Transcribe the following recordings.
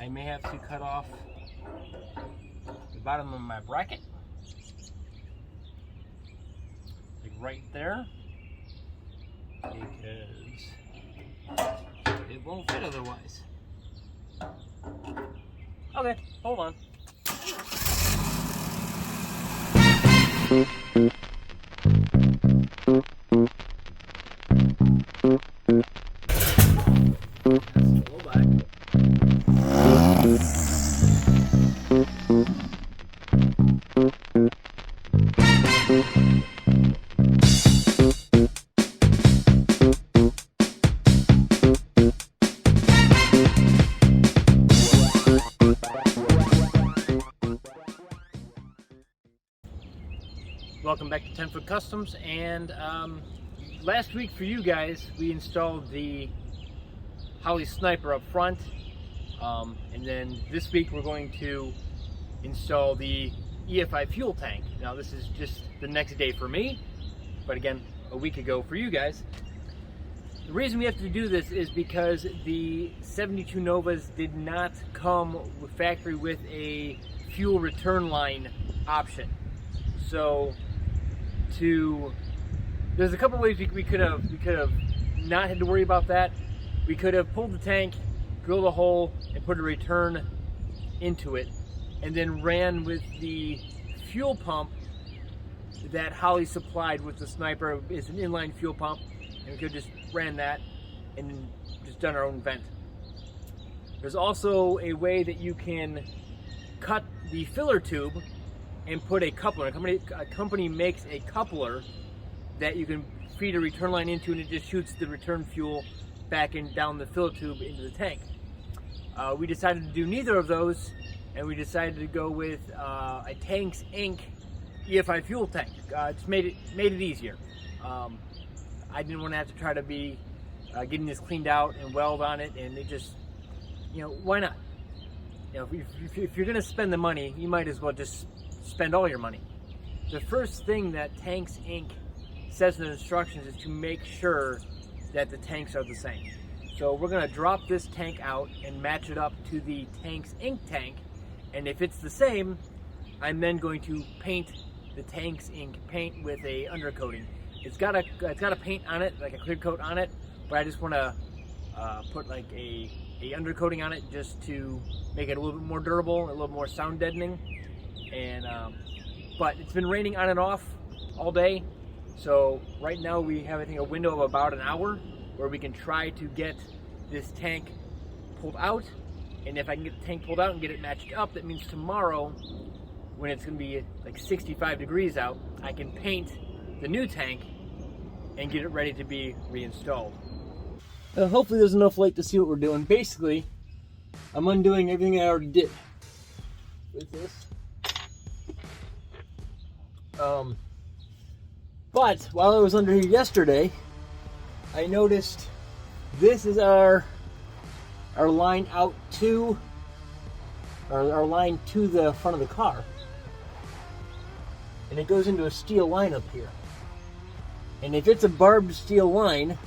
I may have to cut off the bottom of my bracket, like right there, because it won't fit otherwise. Okay, hold on. Go back. Welcome back to 10-Foot Customs, and last week for you guys we installed the Holley Sniper up front, and then this week we're going to install the EFI fuel tank. Now this is just the next day for me, but again a week ago for you guys. The reason we have to do this is because the 72 Novas did not come with factory with a fuel return line option. So there's a couple ways we could have not had to worry about that. We could have pulled the tank, drilled a hole, and put a return into it, and then ran with the fuel pump that Holley supplied with the Sniper. It's an inline fuel pump, and we could have just ran that and just done our own vent. There's also a way that you can cut the filler tube and put a coupler. A company makes a coupler that you can feed a return line into, and it just shoots the return fuel back and down the filler tube into the tank. We decided to do neither of those, and we decided to go with a Tanks Inc EFI fuel tank. It's made it easier. I didn't want to have to try to be getting this cleaned out and weld on it, and it just, why not? If you're going to spend the money, you might as well just spend all your money. The first thing that Tanks Inc says in the instructions is to make sure that the tanks are the same. So we're going to drop this tank out and match it up to the Tanks Inc tank, and if it's the same, I'm then going to paint the Tanks Inc paint with a undercoating. It's got a paint on it, like a clear coat on it, but I just want to put like a undercoating on it just to make it a little bit more durable, a little more sound deadening. And but it's been raining on and off all day, so right now we have, I think, a window of about an hour where we can try to get this tank pulled out. And if I can get the tank pulled out and get it matched up, that means tomorrow, when it's going to be like 65 degrees out, I can paint the new tank and get it ready to be reinstalled. Hopefully there's enough light to see what we're doing. Basically, I'm undoing everything I already did with this. But while I was under here yesterday, I noticed this is our line out to, or our line to the front of the car. And it goes into a steel line up here. And if it's a barbed steel line,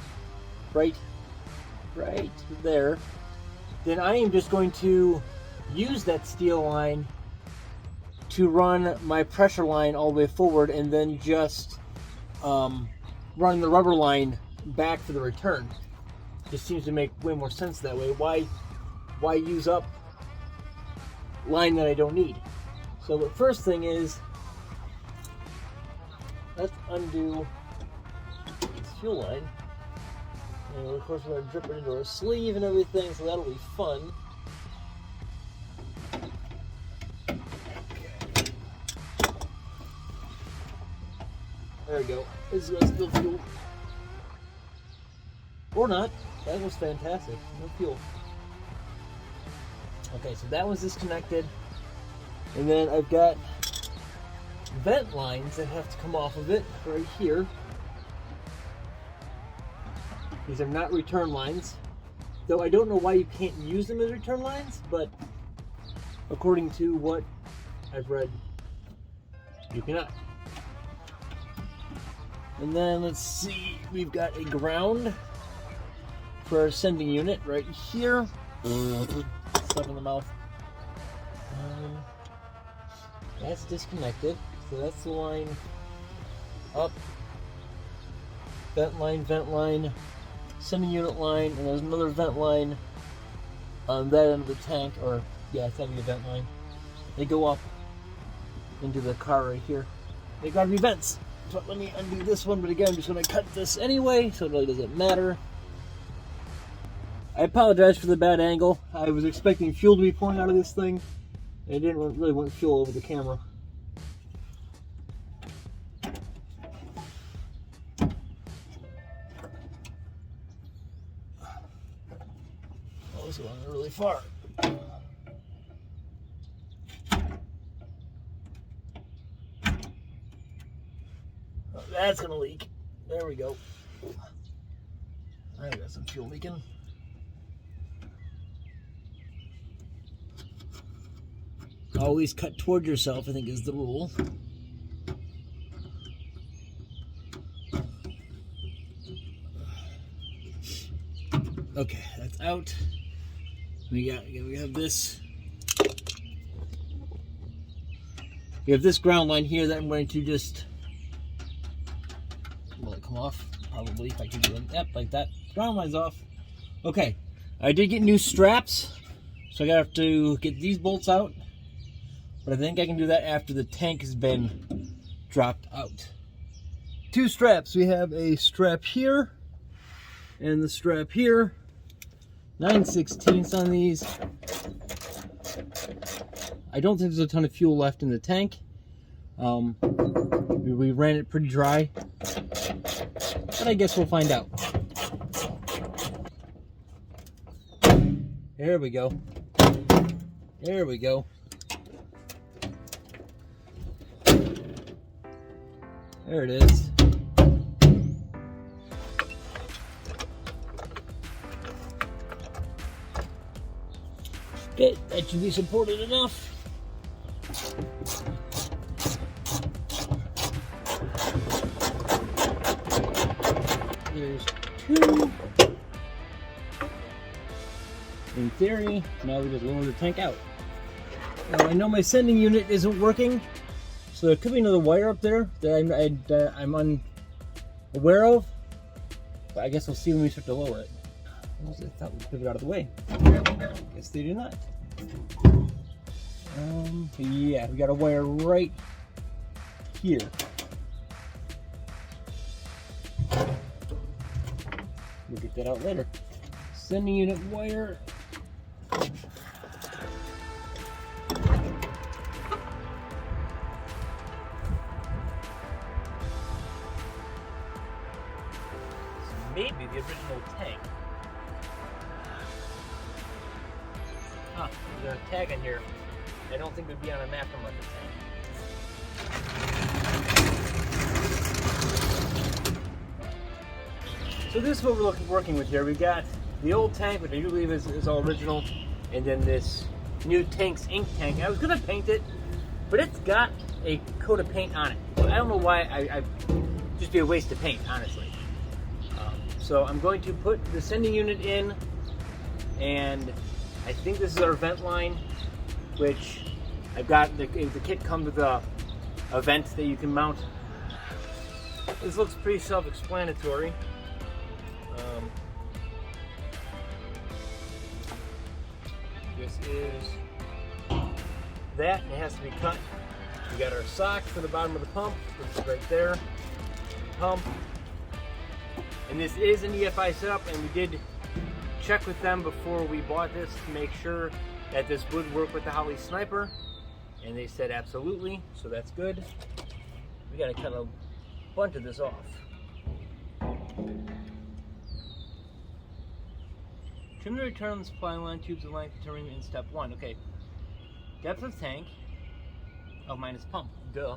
right there, then I am just going to use that steel line to run my pressure line all the way forward, and then just run the rubber line back for the return. Just seems to make way more sense that way. Why use up line that I don't need? So the first thing is, let's undo this fuel line. And of course we're going to drip it into our sleeve and everything, so that'll be fun. There we go. This is going to spill fuel. Or not. That was fantastic. No fuel. Okay, so that one's disconnected. And then I've got vent lines that have to come off of it right here. These are not return lines. Though I don't know why you can't use them as return lines, but according to what I've read, you cannot. And then let's see, we've got a ground for our sending unit right here. stuff in the mouth. That's disconnected, so that's the line up. Vent line, sending unit line, and there's another vent line on that end of the tank, or yeah, it's having a vent line. They go up into the car right here. They gotta be vents. So let me undo this one, but again, I'm just gonna cut this anyway, so it really doesn't matter. I apologize for the bad angle. I was expecting fuel to be pouring out of this thing. I didn't really want fuel over the camera. Oh, this is going really far. Oh, that's gonna leak. There we go. I got some fuel leaking. Always cut toward yourself, I think, is the rule. Okay, that's out. We have this. We have this ground line here that I'm going to just. Will it come off? Probably, if I can do it. Yep, like that. Ground line's off. Okay, I did get new straps, so I have to get these bolts out. But I think I can do that after the tank has been dropped out. Two straps. We have a strap here and the strap here. 9/16 on these. I don't think there's a ton of fuel left in the tank. We ran it pretty dry, but I guess we'll find out. There we go. There we go. There it is. Okay, that should be supported enough. There's two. In theory, now we just lower the tank out. Now I know my sending unit isn't working, so there could be another wire up there that I'm unaware of. But I guess we'll see when we start to lower it. I thought we'd put it out of the way. Guess they do not. Yeah, we got a wire right here. We'll get that out later. Sending unit wire. Maybe the original tank. Huh, there's a tag in here. I don't think it would be on a map from like a tank. So this is what we're working with here. We got the old tank, which I do believe is all original, and then this new Tanks Inc tank. I was gonna paint it, but it's got a coat of paint on it. I don't know why. I just be a waste of paint, honestly. So I'm going to put the sending unit in, and I think this is our vent line, which I've got, the kit comes with a vent that you can mount. This looks pretty self-explanatory. This is that, and it has to be cut. We got our sock for the bottom of the pump, which is right there. Pump. And this is an EFI setup, and we did check with them before we bought this to make sure that this would work with the Holley Sniper, and they said absolutely, so that's good. We gotta cut a bunch of this off. Trim the return on the supply line tubes of length determined in step 1. Okay, depth of tank, oh, minus pump, duh.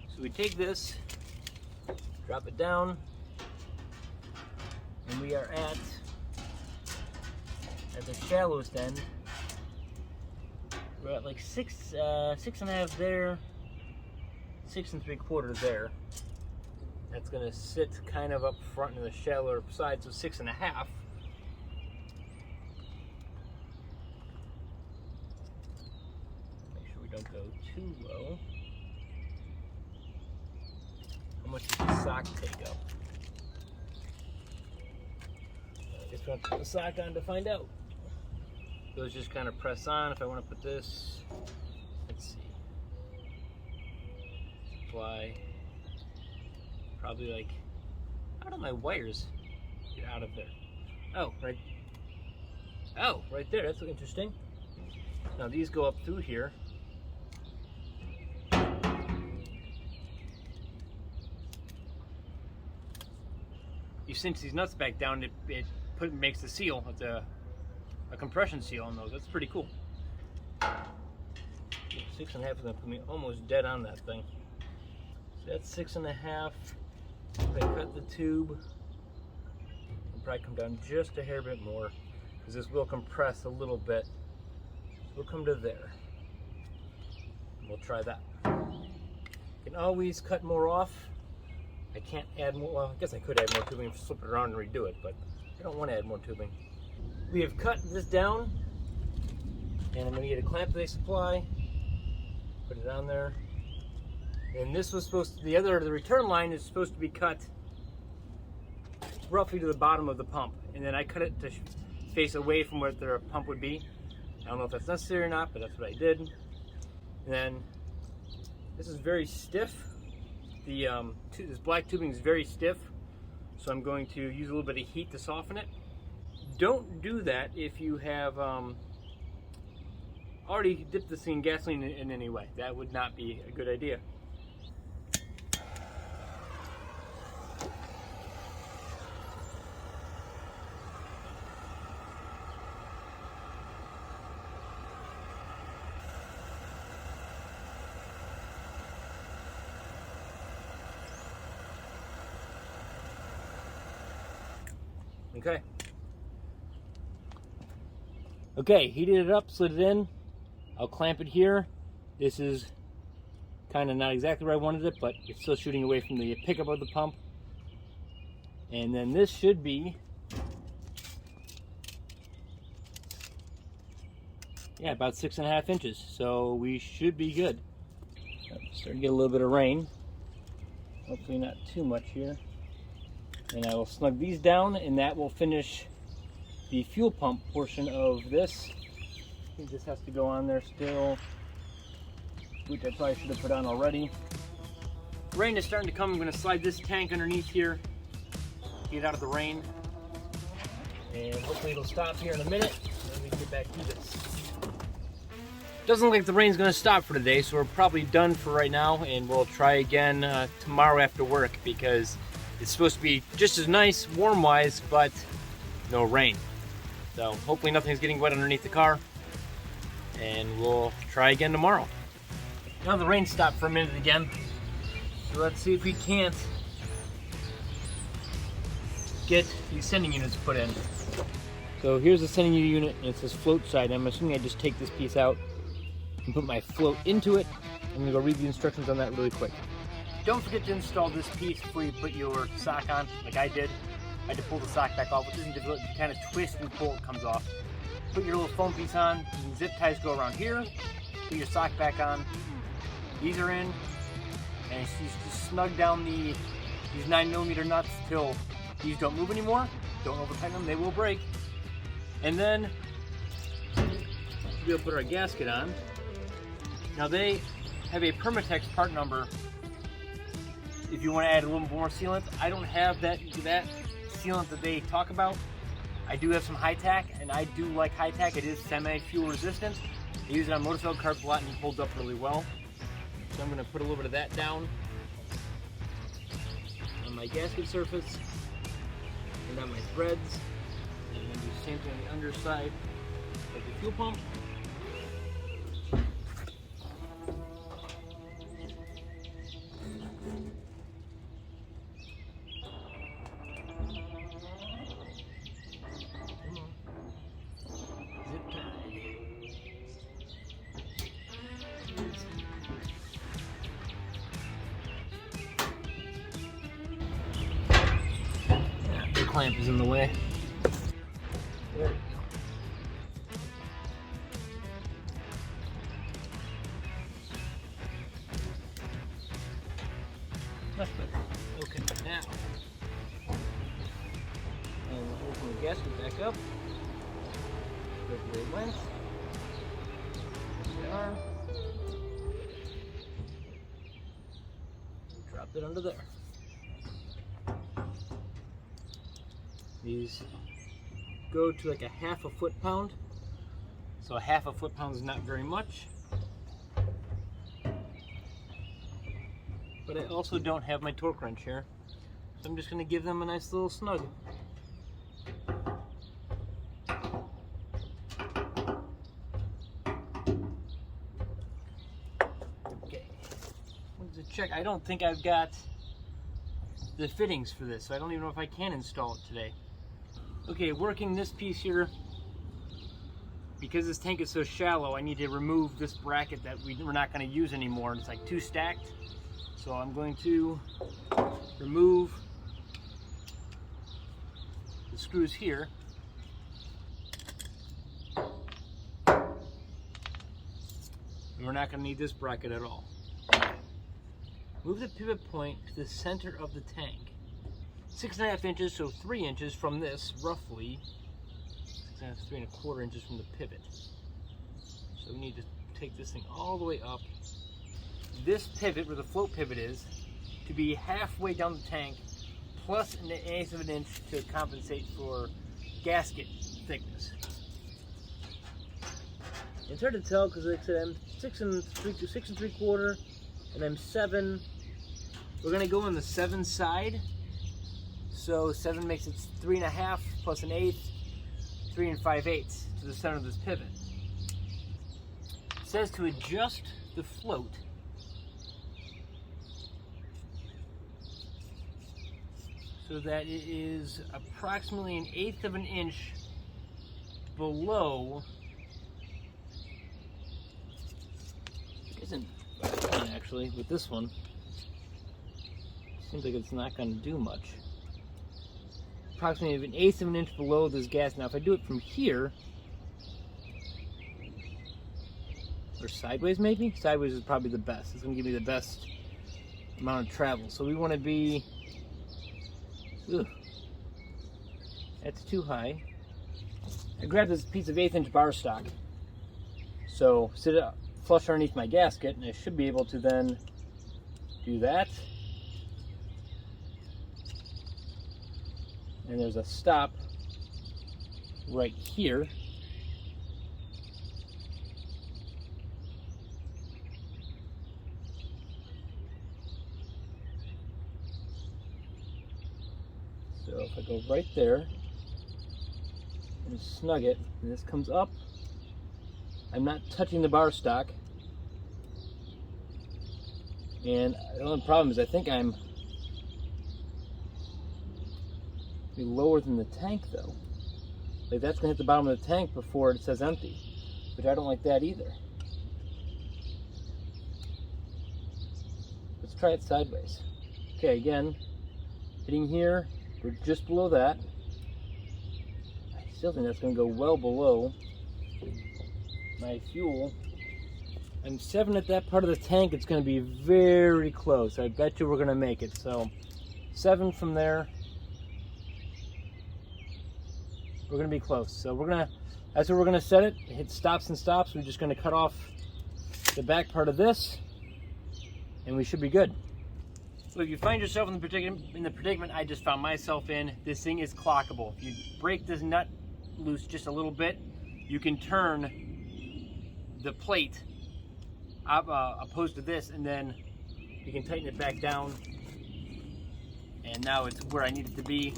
So we take this, drop it down, and we are at the shallowest end. We're at like 6.5 there, 6 3/4 there. That's going to sit kind of up front in the shallower side, so 6.5. Make sure we don't go too low. How much does the sock take up? I just want to put the sock on to find out. Those just kind of press on. If I want to put this, let's see. Apply. Probably like, how do my wires get out of there? Oh, right. Oh, right there. That's interesting. Now these go up through here. You cinch these nuts back down. It makes the seal. It's a compression seal on those. That's pretty cool. 6.5 is going to put me almost dead on that thing. So that's 6.5. If I cut the tube, I'll probably come down just a hair bit more because this will compress a little bit. We'll come to there. And we'll try that. You can always cut more off. I can't add more. Well, I guess I could add more tubing, flip it around and redo it, but I don't want to add more tubing. We have cut this down, and I'm going to get a clamp they supply. Put it on there. And this was supposed to, the return line is supposed to be cut roughly to the bottom of the pump. And then I cut it to face away from where the pump would be. I don't know if that's necessary or not, but that's what I did. And then this is very stiff. This black tubing is very stiff, so I'm going to use a little bit of heat to soften it. Don't do that if you have already dipped this in gasoline in any way. That would not be a good idea. Okay, heated it up, slid it in. I'll clamp it here. This is kind of not exactly where I wanted it, but it's still shooting away from the pickup of the pump. And then this should be, yeah, about 6.5 inches. So we should be good. Starting to get a little bit of rain. Hopefully not too much here. And I will snug these down, and that will finish the fuel pump portion of this. I think this has to go on there still, which I probably should have put on already. Rain is starting to come. I'm going to slide this tank underneath here, get out of the rain, and hopefully it'll stop here in a minute, and then we can get back to this. Doesn't look like the rain's going to stop for today, so we're probably done for right now, and we'll try again tomorrow after work, because it's supposed to be just as nice warm-wise, but no rain. So hopefully nothing's getting wet underneath the car, and we'll try again tomorrow. Now the rain stopped for a minute again, so let's see if we can't get these sending units put in. So here's the sending unit, and it says float side. I'm assuming I just take this piece out and put my float into it. I'm gonna go read the instructions on that really quick. Don't forget to install this piece before you put your sock on, like I did. I had to pull the sock back off, which isn't difficult. You kind of twist and pull, it comes off. Put your little foam piece on, and zip ties go around here. Put your sock back on. These are in, and you just snug down these 9mm nuts till these don't move anymore. Don't over tighten them, they will break. And then we'll put our gasket on. Now they have a Permatex part number if you want to add a little more sealant. I don't have that sealant that they talk about. I do have some high-tack, and I do like high-tack. It is semi-fuel resistant. I use it on motorcycle carts a lot, and it holds up really well. So I'm going to put a little bit of that down on my gasket surface, and on my threads. And I'm going to do the same thing on the underside of the fuel pump. clamp is in the way. There we go. Much better. Okay, now we'll open the gasket back up. Look where it went. There they are. Drop it under there. These go to like a half a foot-pound. So a half a foot-pound is not very much. But I also don't have my torque wrench here. So I'm just going to give them a nice little snug. Okay. Let's check. I don't think I've got the fittings for this, so I don't even know if I can install it today. Okay, working this piece here, because this tank is so shallow, I need to remove this bracket that we're not going to use anymore. It's like two stacked. So I'm going to remove the screws here. And we're not going to need this bracket at all. Move the pivot point to the center of the tank. 6.5 inches, so 3 inches from this, roughly. 6.5, 3.25 inches from the pivot. So we need to take this thing all the way up. This pivot, where the float pivot is, to be halfway down the tank, plus 1/8 of an inch to compensate for gasket thickness. It's hard to tell because, like I said, I'm 6 3/4, and I'm 7. We're gonna go on the 7 side. So 7 makes it 3.5 plus 1/8, 3 5/8 to the center of this pivot. It says to adjust the float so that it is approximately 1/8 of an inch below. Isn't actually with this one. Seems like it's not going to do much. Approximately 1/8 of an inch below this gas. Now, if I do it from here, or sideways maybe? Sideways is probably the best. It's going to give me the best amount of travel. So we want to be, ugh, that's too high. I grabbed this piece of 1/8 inch bar stock. So sit it up, flush underneath my gasket, and I should be able to then do that. And there's a stop right here. So if I go right there and snug it, and this comes up, I'm not touching the bar stock. And the only problem is I think I'm lower than the tank though. Like that's gonna hit the bottom of the tank before it says empty, which I don't like that either. Let's try it sideways. Okay, again, hitting here, we're just below that. I still think that's gonna go well below my fuel. I'm 7 at that part of the tank. It's gonna be very close. I bet you we're gonna make it. So 7 from there. We're gonna be close. So that's where we're gonna set it. Hit stops and stops. We're just gonna cut off the back part of this, and we should be good. So if you find yourself in the predicament I just found myself in, this thing is clockable. If you break this nut loose just a little bit, you can turn the plate opposed to this, and then you can tighten it back down. And now it's where I need it to be.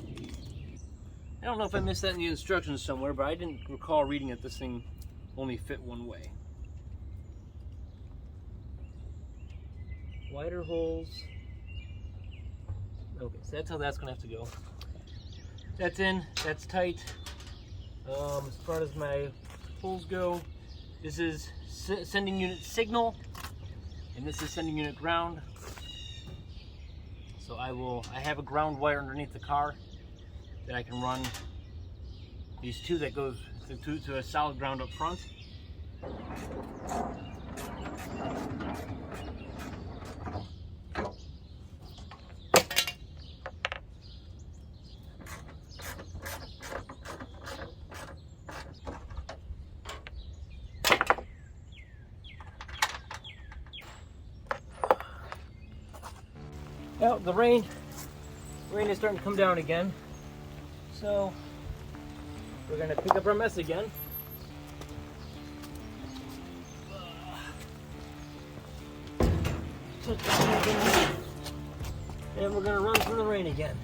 I don't know if I missed that in the instructions somewhere, but I didn't recall reading that this thing only fit one way. Wider holes. Okay, so that's how that's going to have to go. That's in, that's tight. As far as my holes go, this is sending unit signal, and this is sending unit ground. So I have a ground wire underneath the car. Then I can run these two that goes to a solid ground up front. Well, the rain is starting to come down again, so we're gonna pick up our mess again. And we're gonna run through the rain again.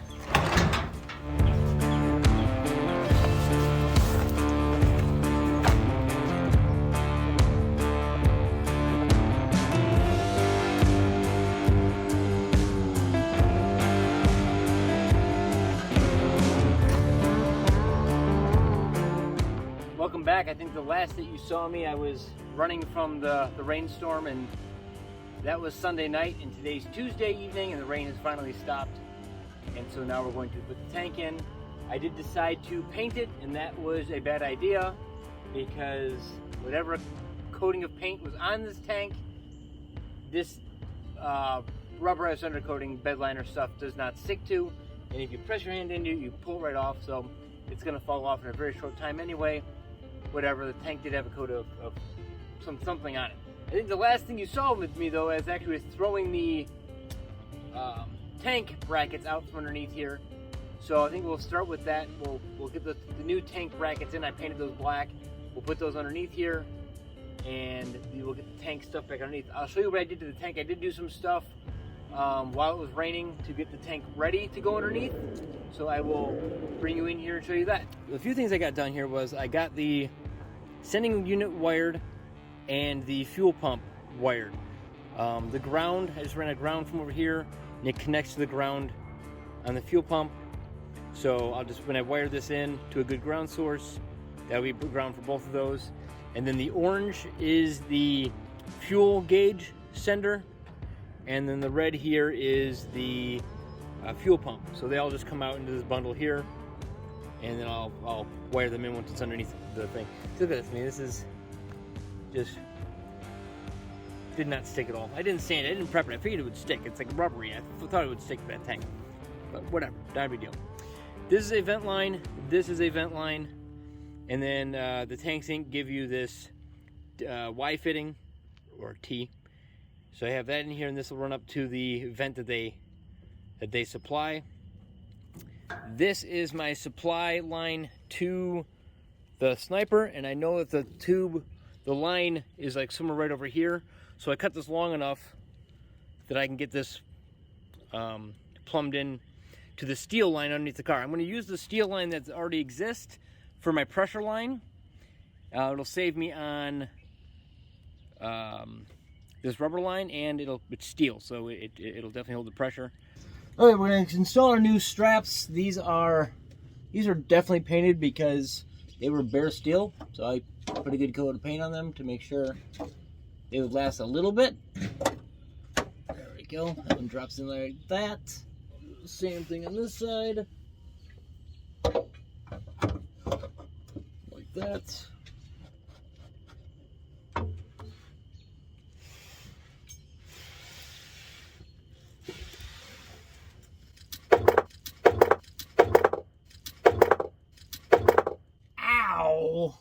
Welcome back. I think the last that you saw me, I was running from the rainstorm, and that was Sunday night, and today's Tuesday evening, and the rain has finally stopped. And so now we're going to put the tank in. I did decide to paint it, and that was a bad idea because whatever coating of paint was on this tank, this rubberized undercoating bed liner stuff does not stick to. And if you press your hand into it, you pull it right off, so it's going to fall off in a very short time anyway. Whatever, the tank did have a coat of something on it. I think the last thing you saw with me though is actually throwing the tank brackets out from underneath here. So I think we'll start with that. We'll get the new tank brackets in. I painted those black. We'll put those underneath here, and we will get the tank stuff back underneath. I'll show you what I did to the tank. I did do some stuff while it was raining to get the tank ready to go underneath. So I will bring you in here and show you that. The few things I got done here was I got the sending unit wired and the fuel pump wired. The ground, I just ran a ground from over here, and it connects to the ground on the fuel pump. So I'll just, when I wire this in to a good ground source, that'll be ground for both of those. And then the orange is the fuel gauge sender, and then the red here is the fuel pump. So they all just come out into this bundle here, and then I'll wire them in once it's underneath the thing. Look at this, man. This is just did not stick at all. I didn't sand it. I didn't prep it. I figured it would stick. It's like rubbery. I thought it would stick to that tank, but whatever. Not a big deal. This is a vent line. This is a vent line, and then the Tanks Inc give you this Y fitting or T. So I have that in here, and this will run up to the vent that they supply. This is my supply line to the Sniper, and I know that the line is like somewhere right over here. So I cut this long enough that I can get this plumbed in to the steel line underneath the car. I'm going to use the steel line that already exists for my pressure line. It'll save me on this rubber line, and it's steel, so it'll definitely hold the pressure. Okay, we're going to install our new straps. These are definitely painted because they were bare steel, so I put a good coat of paint on them to make sure they would last a little bit. There we go. That one drops in like that. Same thing on this side. Like that. Ow!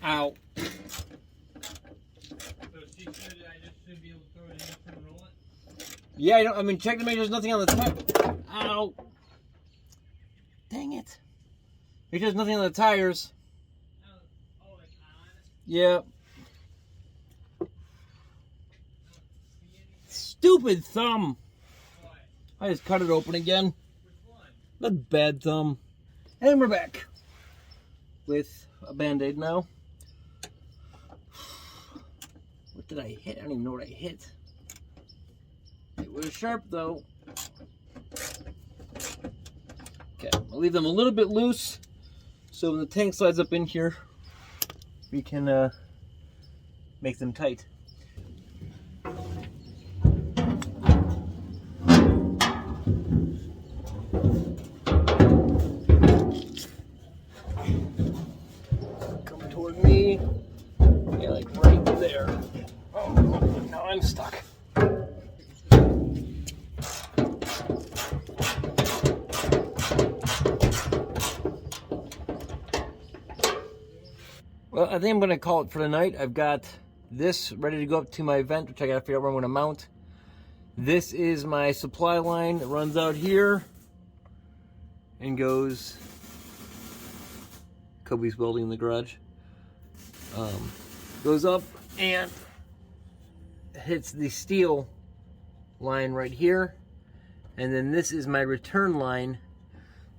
Ow. So she said I just should be able to throw it in and roll it? Yeah, I mean, check to make sure there's nothing on the tire. Ow! Dang it. Make sure there's nothing on the tires. Oh, like on? Yeah. Stupid thumb. What? I just cut it open again. Which one? The bad thumb. And we're back with a Band-Aid now. What did I hit? I don't even know what I hit. It was sharp though. Okay, I'll leave them a little bit loose so when the tank slides up in here, we can make them tight. I think I'm going to call it for the night. I've got this ready to go up to my vent, which I got to figure out where I'm going to mount. This is my supply line that runs out here and goes... Kobe's welding in the garage. Goes up and hits the steel line right here. And then this is my return line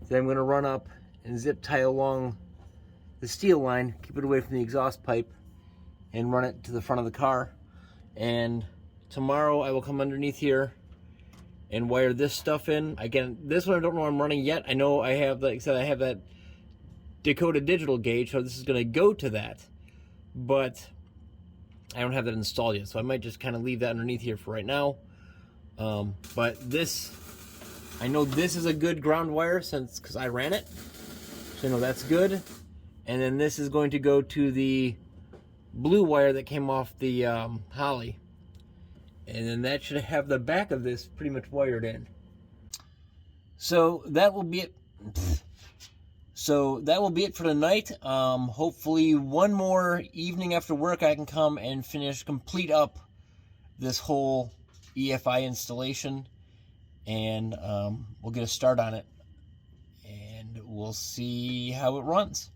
that I'm going to run up and zip tie along the steel line, keep it away from the exhaust pipe, and run it to the front of the car. And tomorrow I will come underneath here and wire this stuff in. Again, this one I don't know I'm running yet. I know I have, like I said, I have that Dakota digital gauge, so this is going to go to that. But I don't have that installed yet, so I might just kind of leave that underneath here for right now. But this, I know this is a good ground wire because I ran it. So I know that's good. And then this is going to go to the blue wire that came off the Holley. And then that should have the back of this pretty much wired in. So that will be it. So that will be it for tonight. Hopefully one more evening after work I can come and complete up this whole EFI installation. And we'll get a start on it. And we'll see how it runs.